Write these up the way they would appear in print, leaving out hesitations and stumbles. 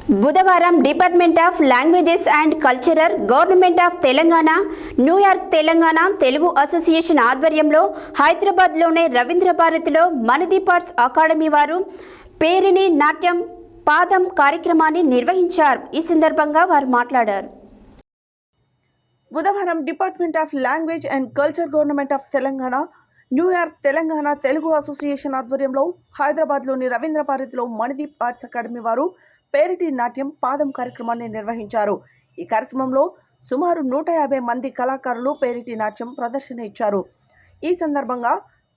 బుధవారం department of languages and cultural government of Telangana, New York Telangana Telugu association ఆధ్వర్యంలో హైదరాబాద్లోని రవీంద్ర భారతిలో మణిదీప్ ఆర్ట్స్ అకాడమీ వారు పేరిణి నాట్యం పాదం కార్యక్రమాన్ని నిర్వహించారు. ఈ సందర్భంగా వారు మాట్లాడారు. బుధవారం department of language and culture government of Telangana, New York Telangana Telugu association ఆధ్వర్యంలో హైదరాబాద్లోని రవీంద్ర భారతిలో మణిదీప్ ఆర్ట్స్ అకాడమీ వారు పేరిటి నాట్యం పాదం కార్యక్రమాన్ని నిర్వహించారు. ఈ కార్యక్రమంలో సుమారు 150 మంది కళాకారులు పేరిటి నాట్యం ప్రదర్శన ఇచ్చారు. ఈ సందర్భంగా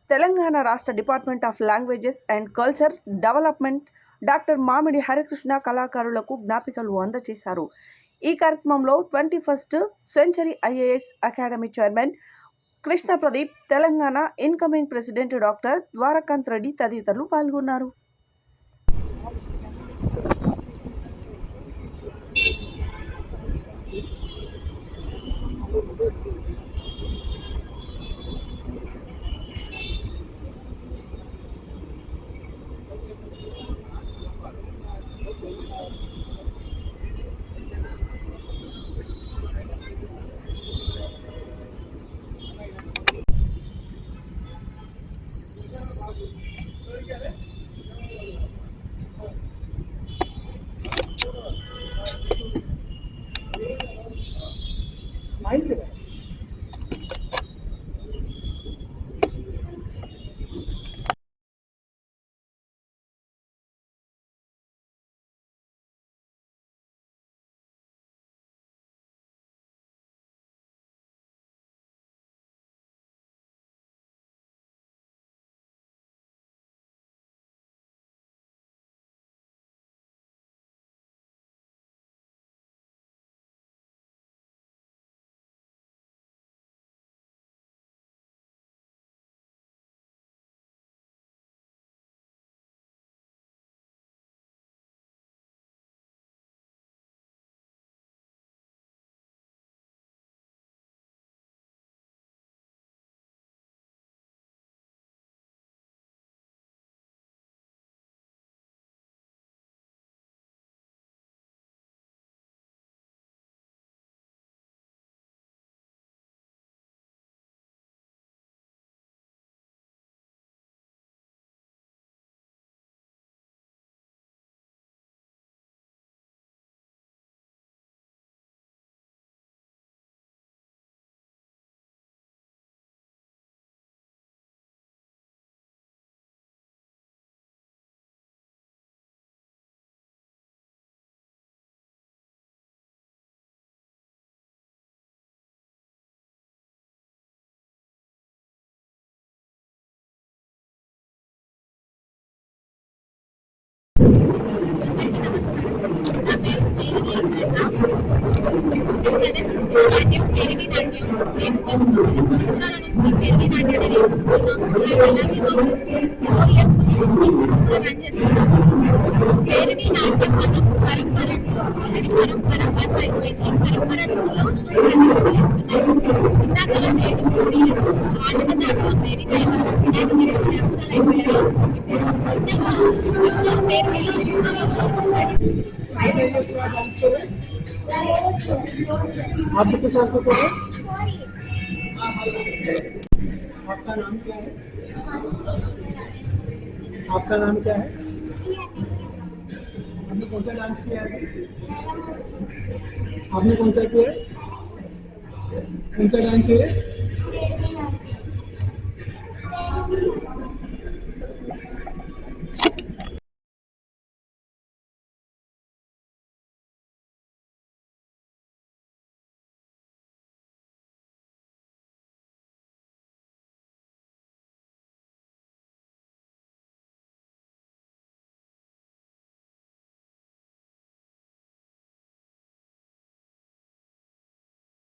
తెలంగాణ రాష్ట్ర department of languages and culture development doctor Mamidi Harikrishna కళాకారులకు జ్ఞాపికలు అందజేశారు. ఈ కార్యక్రమంలో 21st century IAS academy chairman Krishna Pradeep, Telangana incoming president doctor Dwarakanth Reddy తదితరులు పాల్గొన్నారు. आपको कुछ और तो है? आपका नाम क्या है? आपका नाम क्या है? आपने कौन सा डांस किया है? आपने कौन सा किया है? कौन सा डांस है?